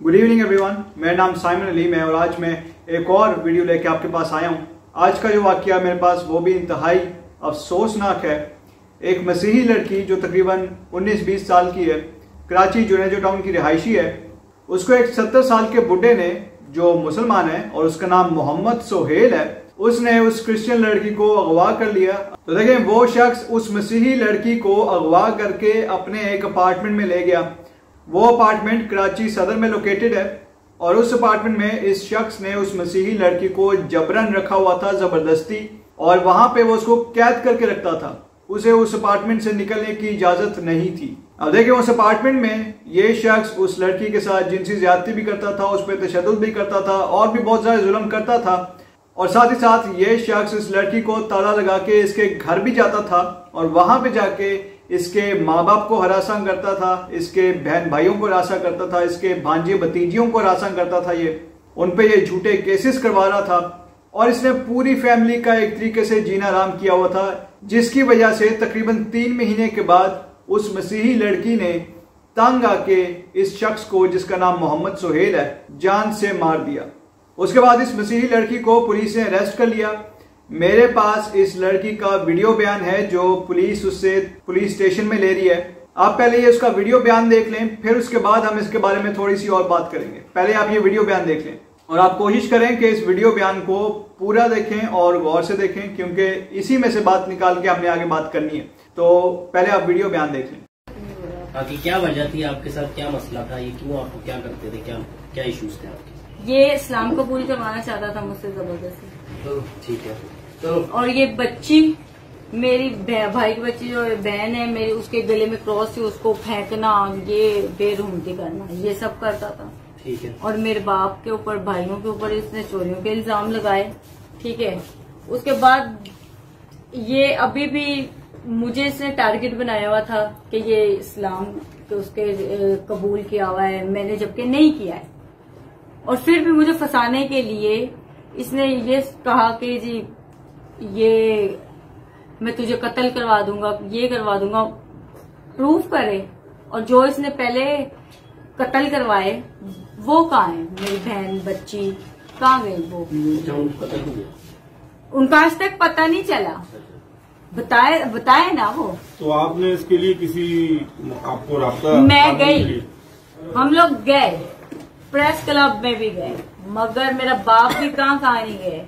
Good evening everyone, मेरा नाम Simon Ali है और आज मैं एक और वीडियो लेके आपके पास आया हूँ। आज का जो वाकया मेरे पास वो भी इंतहाई अफसोसनाक है। एक मसीही लड़की जो तकरीबन 19-20 साल की है, कराची जुनेजो टाउन की रिहायशी है, उसको एक 70 साल के बुढ़े ने जो मुसलमान है और उसका नाम मोहम्मद सोहेल है, उसने उस क्रिश्चियन लड़की को अगवा कर लिया। तो देखें, वो शख्स उस मसीही लड़की को अगवा करके अपने एक अपार्टमेंट में ले गया। वो अपार्टमेंट कराची सदर में लोकेटेड है और उस अपार्टमेंट में इस शख्स ने उस मसीही लड़की को जबरन रखा हुआ था, जबरदस्ती, और वहां पे वो उसको कैद करके रखता था। उसे उस अपार्टमेंट से निकलने की इजाजत नहीं थी। अब देखिए, उस अपार्टमेंट में ये शख्स उस लड़की के साथ जिनसी ज्यादती भी करता था, उस पर तशद्दुद भी करता था और भी बहुत ज्यादा जुल्म करता था। और साथ ही साथ ये शख्स इस लड़की को ताला लगा के इसके घर भी जाता था और वहां पे जाके इसके माँ बाप को हरासा करता था, इसके बहन भाइयों को हरासा करता था, इसके भांजे भतीजियों को हरासा करता था। ये उन पे ये झूठे केसेस करवा रहा था और इसने पूरी फैमिली का एक तरीके से जीना आराम किया हुआ था, जिसकी वजह से तकरीबन 3 महीने के बाद उस मसीही लड़की ने तंग आके इस शख्स को, जिसका नाम मोहम्मद सोहेल है, जान से मार दिया। उसके बाद इस मसीही लड़की को पुलिस ने अरेस्ट कर लिया। मेरे पास इस लड़की का वीडियो बयान है जो पुलिस उससे पुलिस स्टेशन में ले रही है। आप पहले ये उसका वीडियो बयान देख लें, फिर उसके बाद हम इसके बारे में थोड़ी सी और बात करेंगे। पहले आप ये वीडियो बयान देख लें और आप कोशिश करें कि इस वीडियो बयान को पूरा देखें और गौर से देखें, क्योंकि इसी में से बात निकाल के हमने आगे बात करनी है। तो पहले आप वीडियो बयान देख लें। बाकी क्या वजह थी आपके साथ, क्या मसला था, ये क्यों आपको क्या करते थे, क्या इश्यूज थे आपके? ये इस्लाम कबूल करवाना चाहता था मुझसे जबरदस्ती। तो ठीक है। तो और ये बच्ची, मेरी भाई की बच्ची जो बहन है मेरी, उसके गले में क्रॉस थी, उसको फेंकना, ये बेरहमती करना, ये सब करता था। ठीक है। और मेरे बाप के ऊपर, भाइयों के ऊपर इसने चोरियों के इल्जाम लगाए। ठीक है। उसके बाद ये अभी भी मुझे इसने टारगेट बनाया हुआ था कि ये इस्लाम के उसके कबूल किया हुआ है, मैंने जबकि नहीं किया है। और फिर भी मुझे फंसाने के लिए इसने ये कहा कि जी ये मैं तुझे कत्ल करवा दूंगा, ये करवा दूंगा, प्रूफ करे। और जो इसने पहले कत्ल करवाए वो कहाँ है? मेरी बहन बच्ची कहाँ गई? वो उनका आज तक पता नहीं चला। बताए ना वो। तो आपने इसके लिए किसी आपको राब्ता? मैं गई, हम लोग गए, प्रेस क्लब में भी गए, मगर मेरा बाप भी कहाँ नहीं गए,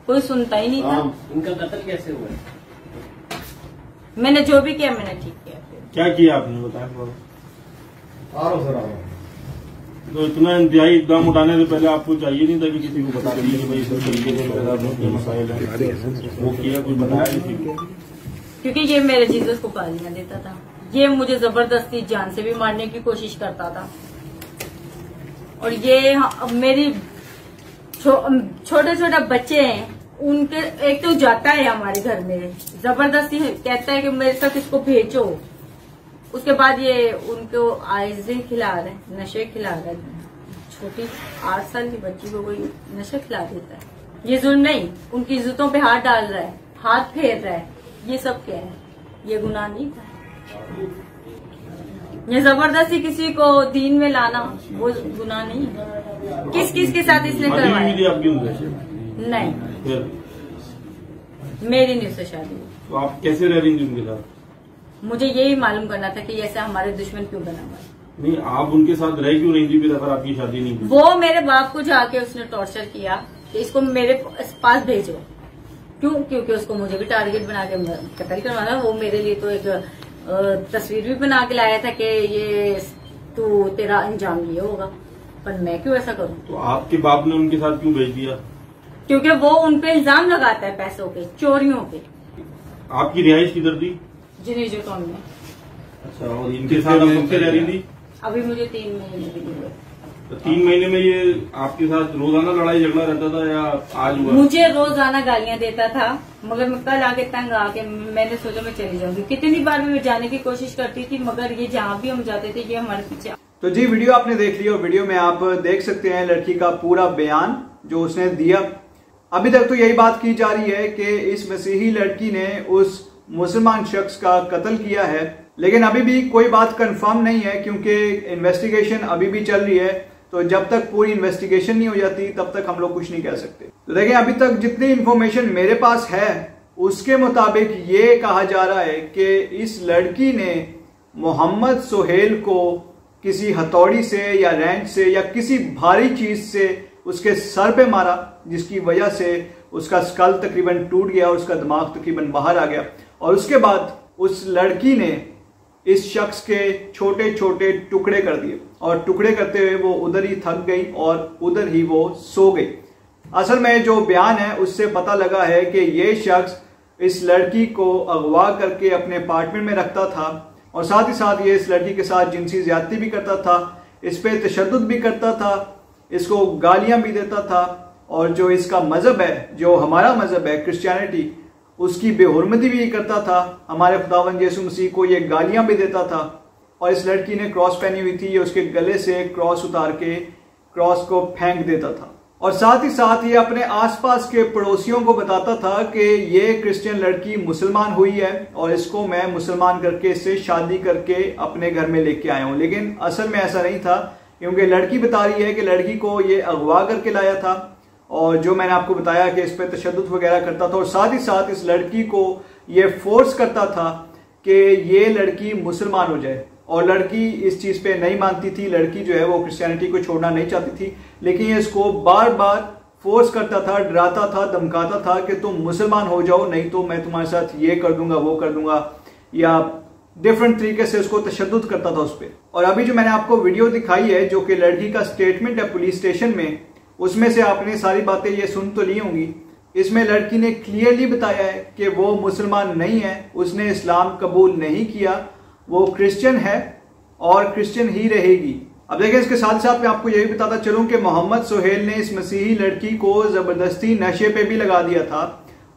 कोई सुनता ही नहीं था। इनका कत्ल कैसे हुआ? मैंने जो भी किया मैंने ठीक किया। क्या किया आपने, बताया? तो इतना इंतहाई इकदाम उठाने से पहले आपको चाहिए नहीं था कि किसी को बता दीजिए कि भाई इस तरीके से मेरे साथ मसाइल है? वो किया, कुछ बताया किसी को? क्योंकि ये मेरे जीसस को गालियां देता था, ये मुझे जबरदस्ती जान से भी मारने की कोशिश करता था। और ये मेरी छोटे छोटे बच्चे हैं, उनके एक तो जाता है हमारे घर में, जबरदस्ती कहता है कि मेरे साथ इसको भेजो। उसके बाद ये उनको आइजें खिला रहे, नशे खिला रहे। छोटी 8 साल की बच्ची को कोई नशे खिला देता है? ये जुल्म नहीं, उनकी इज्जतों पे हाथ डाल रहा है, हाथ फेर रहा है, ये सब क्या है? ये गुनाह नहीं था। ये जबरदस्ती किसी को दीन में लाना वो गुनाह नहीं है। किस किस के साथ इसने करवाया? नहीं, मेरी नहीं उससे शादी हुई। तो आप कैसे रह रही थी उनके साथ? मुझे यही मालूम करना था कि ऐसा हमारे दुश्मन क्यों बना हुआ। नहीं, आप उनके साथ रह क्यों रही थी फिर अगर आपकी शादी नहीं हुई? वो मेरे बाप को जाके उसने टॉर्चर किया कि इसको मेरे पास भेजो। क्यों? क्योंकि उसको मुझे भी टारगेट बना के कत्ल करवाना। वो मेरे लिए तो एक तस्वीर भी बना के लाया था कि ये तू तेरा अंजाम ये होगा, पर मैं क्यों ऐसा करूं? तो आपके बाप ने उनके साथ क्यों भेज दिया? क्योंकि वो उनपे इल्जाम लगाता है पैसों के, चोरियों पे। आपकी रिहाइश किधर थी? जुनेजो टाउन में। अच्छा, और इनके साथ आप कब से रह रही थी? अभी मुझे 3 महीने भी नहीं हुए। तो 3 महीने में ये आपके साथ रोजाना लड़ाई झगड़ा रहता था या आज हुआ? मुझे रोजाना गालियां देता था, मगर मैं कल आके तंग आके मैंने सोचा मैं चली जाऊंगी। कितनी बार मैं जाने की कोशिश करती थी, मगर ये जहाँ भी हम जाते थे ये हमारे पीछे। तो जी, वीडियो आपने देख ली और वीडियो में आप देख सकते हैं लड़की का पूरा बयान जो उसने दिया। अभी तक तो यही बात की जा रही है कि इस मसीही लड़की ने उस मुसलमान शख्स का कत्ल किया है, लेकिन अभी भी कोई बात कंफर्म नहीं है क्योंकि इन्वेस्टिगेशन अभी भी चल रही है। तो जब तक पूरी इन्वेस्टिगेशन नहीं हो जाती तब तक हम लोग कुछ नहीं कह सकते। तो देखें, अभी तक जितनी इंफॉर्मेशन मेरे पास है उसके मुताबिक ये कहा जा रहा है कि इस लड़की ने मोहम्मद सुहेल को किसी हथौड़ी से या रेंच से या किसी भारी चीज से उसके सर पे मारा, जिसकी वजह से उसका स्कल तकरीबन टूट गया और उसका दिमाग तकरीबन बाहर आ गया। और उसके बाद उस लड़की ने इस शख्स के छोटे छोटे टुकड़े कर दिए और टुकड़े करते हुए वो उधर ही थक गई और उधर ही वो सो गई। असल में जो बयान है उससे पता लगा है कि ये शख्स इस लड़की को अगवा करके अपने अपार्टमेंट में रखता था और साथ ही साथ ये इस लड़की के साथ जिनसी ज्यादती भी करता था, इस पे तशद्दुद भी करता था, इसको गालियां भी देता था और जो इसका मजहब है, जो हमारा मजहब है क्रिश्चियनिटी, उसकी बेहुरमती भी करता था। हमारे खुदावंद यीशु मसीह को ये गालियां भी देता था। और इस लड़की ने क्रॉस पहनी हुई थी, ये उसके गले से क्रॉस उतार के क्रॉस को फेंक देता था। और साथ ही साथ ये अपने आसपास के पड़ोसियों को बताता था कि ये क्रिश्चियन लड़की मुसलमान हुई है और इसको मैं मुसलमान करके इससे शादी करके अपने घर में लेके आया हूं। लेकिन असल में ऐसा नहीं था, क्योंकि लड़की बता रही है कि लड़की को ये अगवा करके लाया था और जो मैंने आपको बताया कि इस पर तशद्दुद वगैरह करता था और साथ ही साथ इस लड़की को ये फोर्स करता था कि ये लड़की मुसलमान हो जाए। और लड़की इस चीज पे नहीं मानती थी, लड़की जो है वो क्रिश्चियनिटी को छोड़ना नहीं चाहती थी, लेकिन ये इसको बार बार फोर्स करता था, डराता था, धमकाता था कि तुम मुसलमान हो जाओ, नहीं तो मैं तुम्हारे साथ ये कर दूंगा, वो कर दूंगा, या डिफरेंट तरीके से उसको तशद्दुद करता था उस पर। और अभी जो मैंने आपको वीडियो दिखाई है जो कि लड़की का स्टेटमेंट है पुलिस स्टेशन में, उसमें से आपने सारी बातें ये सुन तो ली होंगी। इसमें लड़की ने क्लियरली बताया है कि वो मुसलमान नहीं है, उसने इस्लाम कबूल नहीं किया, वो क्रिश्चियन है और क्रिश्चियन ही रहेगी। अब देखिए, इसके साथ साथ मैं आपको यही बताता चलूं कि मोहम्मद सुहेल ने इस मसीही लड़की को जबरदस्ती नशे पे भी लगा दिया था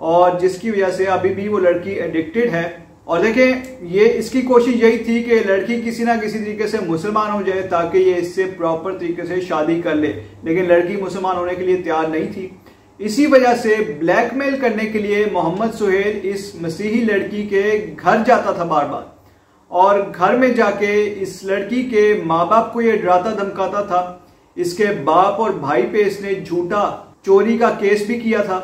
और जिसकी वजह से अभी भी वो लड़की एडिक्टेड है। और देखें, ये इसकी कोशिश यही थी कि लड़की किसी ना किसी तरीके से मुसलमान हो जाए ताकि ये इससे प्रॉपर तरीके से शादी कर ले, लेकिन लड़की मुसलमान होने के लिए तैयार नहीं थी। इसी वजह से ब्लैकमेल करने के लिए मोहम्मद सुहेल इस मसीही लड़की के घर जाता था बार बार और घर में जाके इस लड़की के माँ बाप को ये डराता धमकाता था। इसके बाप और भाई पे इसने झूठा चोरी का केस भी किया था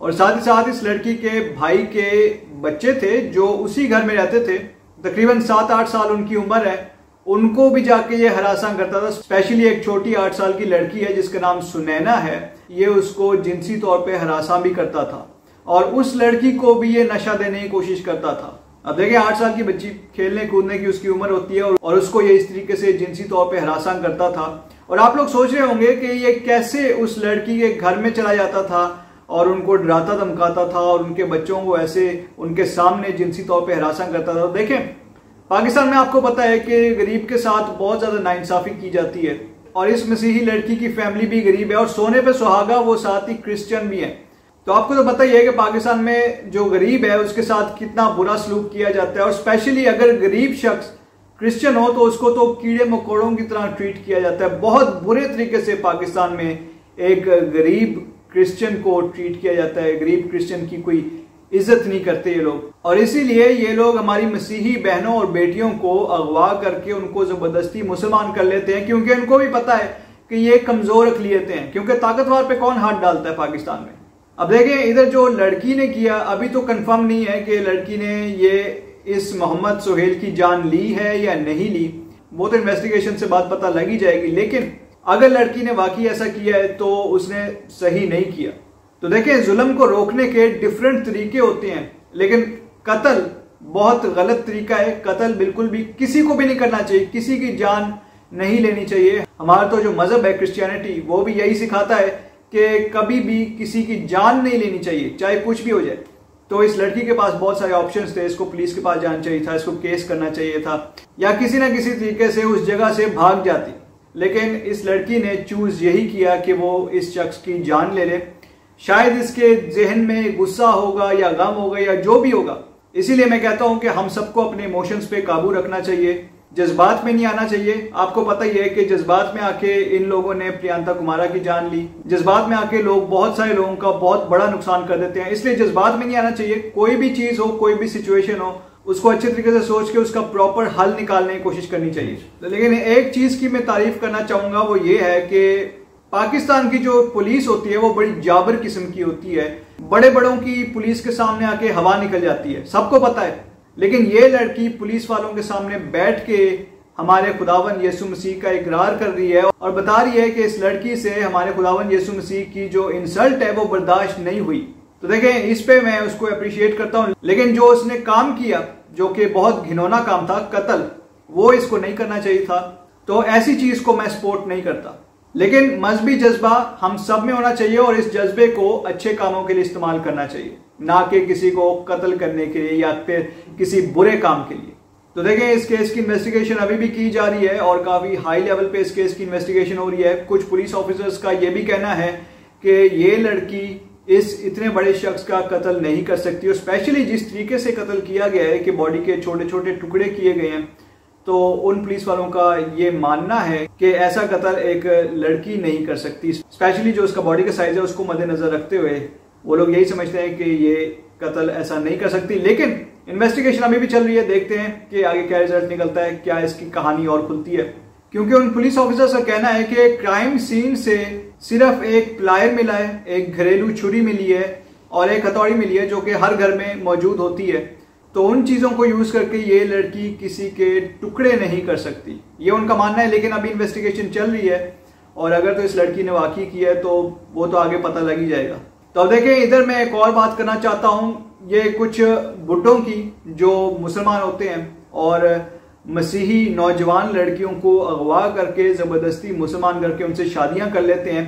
और साथ ही साथ इस लड़की के भाई के बच्चे थे जो उसी घर में रहते थे, तकरीबन 7-8 साल उनकी उम्र है, उनको भी जाके ये हरासा करता था। स्पेशली एक छोटी 8 साल की लड़की है जिसका नाम सुनैना है, ये उसको जिनसी तौर पे हरासा भी करता था और उस लड़की को भी ये नशा देने की कोशिश करता था। अब देखिए, 8 साल की बच्ची, खेलने कूदने की उसकी उम्र होती है और उसको ये इस तरीके से जिनसी तौर पे हरासा करता था। और आप लोग सोच रहे होंगे कि ये कैसे उस लड़की के घर में चला जाता था और उनको डराता धमकाता था और उनके बच्चों को ऐसे उनके सामने जिनसी तौर पे हरासा करता था। देखें, पाकिस्तान में आपको पता है कि गरीब के साथ बहुत ज्यादा नाइंसाफी की जाती है और इस मसीही लड़की की फैमिली भी गरीब है और सोने पे सुहागा, वो साथ ही क्रिश्चियन भी है। तो आपको तो पता ही है कि पाकिस्तान में जो गरीब है उसके साथ कितना बुरा सलूक किया जाता है और स्पेशली अगर गरीब शख्स क्रिश्चियन हो तो उसको तो कीड़े मकोड़ों की तरह ट्रीट किया जाता है। बहुत बुरे तरीके से पाकिस्तान में एक गरीब क्रिश्चियन को ट्रीट किया जाता है। गरीब क्रिश्चियन की कोई इज्जत नहीं करते ये लोग और इसीलिए ये लोग हमारी मसीही बहनों और बेटियों को अगवा करके उनको जबरदस्ती मुसलमान कर लेते हैं, क्योंकि उनको भी पता है कि ये कमजोर अकलियतें हैं, क्योंकि ताकतवर पे कौन हाथ डालता है पाकिस्तान में। अब देखें, इधर जो लड़की ने किया, अभी तो कंफर्म नहीं है कि लड़की ने ये इस मोहम्मद सुहेल की जान ली है या नहीं ली, वो तो इन्वेस्टिगेशन से बात पता लग ही जाएगी। लेकिन अगर लड़की ने वाकई ऐसा किया है तो उसने सही नहीं किया। तो देखें, जुल्म को रोकने के डिफरेंट तरीके होते हैं, लेकिन कत्ल बहुत गलत तरीका है। कत्ल बिल्कुल भी किसी को भी नहीं करना चाहिए, किसी की जान नहीं लेनी चाहिए। हमारा तो जो मजहब है क्रिश्चियनिटी, वो भी यही सिखाता है कि कभी भी किसी की जान नहीं लेनी चाहिए, चाहे कुछ भी हो जाए। तो इस लड़की के पास बहुत सारे ऑप्शंस थे, इसको पुलिस के पास जाना चाहिए था, इसको केस करना चाहिए था या किसी ना किसी तरीके से उस जगह से भाग जाती, लेकिन इस लड़की ने चूज यही किया कि वो इस शख्स की जान ले ले। शायद इसके जहन में गुस्सा होगा या गम होगा या जो भी होगा। इसीलिए मैं कहता हूं कि हम सबको अपने इमोशंस पे काबू रखना चाहिए, जज्बात में नहीं आना चाहिए। आपको पता ही है कि जज्बात में आके इन लोगों ने प्रियंका कुमारा की जान ली। जज्बात में आके लोग बहुत सारे लोगों का बहुत बड़ा नुकसान कर देते हैं, इसलिए जज्बात में नहीं आना चाहिए। कोई भी चीज हो, कोई भी सिचुएशन हो, उसको अच्छे तरीके से सोच के उसका प्रॉपर हल निकालने की कोशिश करनी चाहिए। लेकिन एक चीज की मैं तारीफ करना चाहूंगा, वो ये है कि पाकिस्तान की जो पुलिस होती है वो बड़ी जाबर किस्म की होती है। बड़े बड़ों की पुलिस के सामने आके हवा निकल जाती है, सबको पता है। लेकिन ये लड़की पुलिस वालों के सामने बैठ के हमारे खुदावन यीशु मसीह का इकरार कर रही है और बता रही है कि इस लड़की से हमारे खुदावन यीशु मसीह की जो इंसल्ट है वो बर्दाश्त नहीं हुई। तो देखें, इस पे मैं उसको अप्रिशिएट करता हूं। लेकिन जो उसने काम किया, जो कि बहुत घिनौना काम था, कत्ल, वो इसको नहीं करना चाहिए था। तो ऐसी चीज को मैं सपोर्ट नहीं करता। लेकिन मजहबी जज्बा हम सब में होना चाहिए और इस जज्बे को अच्छे कामों के लिए इस्तेमाल करना चाहिए, ना कि किसी को कत्ल करने के लिए या फिर किसी बुरे काम के लिए। तो देखें, इस केस की इन्वेस्टिगेशन अभी भी की जा रही है और काफी हाई लेवल पे इस केस की इन्वेस्टिगेशन हो रही है। कुछ पुलिस ऑफिसर्स का यह भी कहना है कि ये लड़की इस इतने बड़े शख्स का कत्ल नहीं कर सकती, और स्पेशली जिस तरीके से कत्ल किया गया है कि बॉडी के छोटे छोटे टुकड़े किए गए हैं, तो उन पुलिस वालों का ये मानना है कि ऐसा कत्ल एक लड़की नहीं कर सकती। स्पेशली जो उसका बॉडी का साइज है उसको मद्देनजर रखते हुए वो लोग यही समझते हैं कि ये कत्ल ऐसा नहीं कर सकती। लेकिन इन्वेस्टिगेशन अभी भी चल रही है, देखते हैं कि आगे क्या रिजल्ट निकलता है, क्या इसकी कहानी और खुलती है। क्योंकि उन पुलिस ऑफिसर्स का कहना है कि क्राइम सीन से सिर्फ एक प्लायर मिला है, एक घरेलू छुरी मिली है और एक हथौड़ी मिली है, जो कि हर घर में मौजूद होती है। तो उन चीजों को यूज करके ये लड़की किसी के टुकड़े नहीं कर सकती, ये उनका मानना है। लेकिन अभी इन्वेस्टिगेशन चल रही है और अगर तो इस लड़की ने वाकई किया है तो वो तो आगे पता लग ही जाएगा। तो अब देखें, इधर मैं एक और बात करना चाहता हूं, ये कुछ बुड्ढों की जो मुसलमान होते हैं और मसीही नौजवान लड़कियों को अगवा करके जबरदस्ती मुसलमान करके उनसे शादियां कर लेते हैं।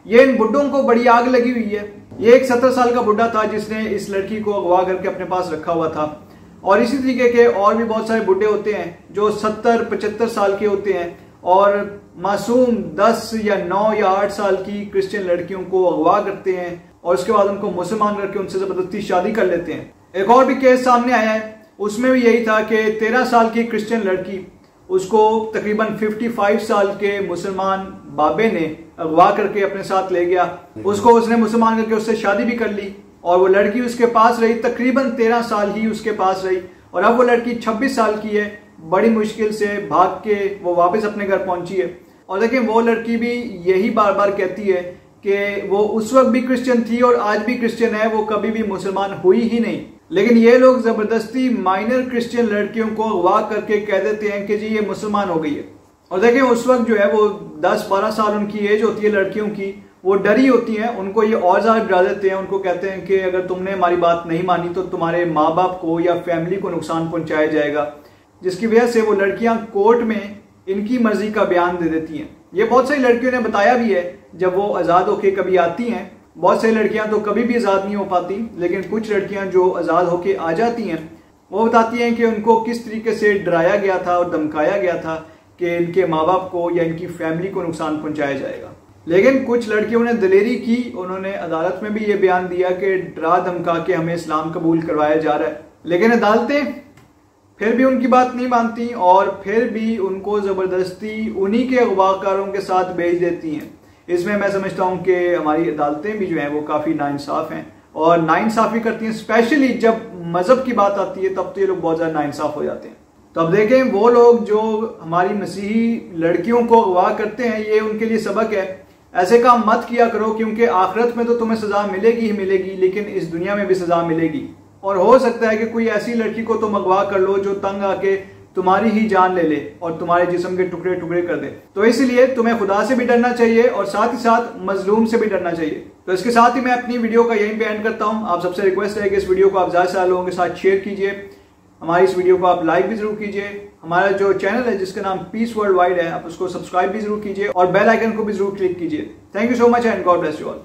ये इन बुड्ढों को बड़ी आग लगी हुई है। ये एक 17 साल का बुड्ढा था जिसने इस लड़की को अगवा करके अपने पास रखा हुआ था, और इसी तरीके के और भी बहुत सारे बुड्ढे होते हैं जो 70-75 साल के होते हैं और मासूम 10 या 9 या 8 साल की क्रिश्चियन लड़कियों को अगवा करते हैं और उसके बाद उनको मुसलमान करके उनसे जबरदस्ती शादी कर लेते हैं। एक और भी केस सामने आया है, उसमें भी यही था कि 13 साल की क्रिश्चियन लड़की, उसको तकरीबन 55 साल के मुसलमान बाबे ने अगवा करके अपने साथ ले गया। उसको उसने मुसलमान करके उससे शादी भी कर ली और वो लड़की उसके पास रही, तकरीबन 13 साल ही उसके पास रही। और अब वो लड़की 26 साल की है, बड़ी मुश्किल से भाग के वो वापस अपने घर पहुंची है। और देखिए, वो लड़की भी यही बार बार कहती है कि वो उस वक्त भी क्रिश्चियन थी और आज भी क्रिश्चियन है, वो कभी भी मुसलमान हुई ही नहीं। लेकिन ये लोग जबरदस्ती माइनर क्रिश्चियन लड़कियों को अगवा करके कह देते हैं कि जी ये मुसलमान हो गई है। और देखिए, उस वक्त जो है वो 10-12 साल उनकी एज होती है लड़कियों की, वो डरी होती हैं, उनको ये और ज्यादा डरा देते हैं। उनको कहते हैं कि अगर तुमने हमारी बात नहीं मानी तो तुम्हारे माँ बाप को या फैमिली को नुकसान पहुंचाया जाएगा, जिसकी वजह से वो लड़कियां कोर्ट में इनकी मर्जी का बयान दे देती हैं। ये बहुत सारी लड़कियों ने बताया भी है, जब वो आजाद होके कभी आती हैं। बहुत सारी लड़कियां तो कभी भी आजाद नहीं हो पाती, लेकिन कुछ लड़कियां जो आजाद होके आ जाती हैं वो बताती हैं कि उनको किस तरीके से डराया गया था और धमकाया गया था कि इनके माँ बाप को या इनकी फैमिली को नुकसान पहुंचाया जाएगा। लेकिन कुछ लड़कियों ने दिलेरी की, उन्होंने अदालत में भी ये बयान दिया कि डरा धमका के हमें इस्लाम कबूल करवाया जा रहा है। लेकिन अदालतें फिर भी उनकी बात नहीं मानती और फिर भी उनको जबरदस्ती उन्हीं के अगवाकारों के साथ भेज देती हैं। इसमें मैं समझता हूं कि हमारी अदालतें भी जो हैं वो काफी नाइंसाफ हैं और नाइंसाफी करती हैं। स्पेशली जब मजहब की बात आती है तब तो ये लोग बहुत ज्यादा नाइंसाफ हो जाते हैं। तो अब देखें, वो लोग जो हमारी मसीही लड़कियों को अगवा करते हैं, ये उनके लिए सबक है। ऐसे काम मत किया करो, क्योंकि आखिरत में तो तुम्हें सजा मिलेगी ही मिलेगी, लेकिन इस दुनिया में भी सजा मिलेगी। और हो सकता है कि कोई ऐसी लड़की को तुम अगवा कर लो जो तंग आके तुम्हारी ही जान ले ले और तुम्हारे जिस्म के टुकड़े टुकड़े कर दे। तो इसलिए तुम्हें खुदा से भी डरना चाहिए और साथ ही साथ मजलूम से भी डरना चाहिए। तो इसके साथ ही मैं अपनी वीडियो का यहीं पे एंड करता हूं। आप सबसे रिक्वेस्ट है कि इस वीडियो को आप ज्यादा से ज्यादा लोगों के साथ शेयर कीजिए। हमारी इस वीडियो को आप लाइक भी जरूर कीजिए। हमारा जो चैनल है जिसका नाम पीस वर्ल्ड वाइड है, आप उसको सब्सक्राइब भी जरूर कीजिए और बेल आइकन को भी जरूर क्लिक कीजिए। Thank you so much and God bless you all.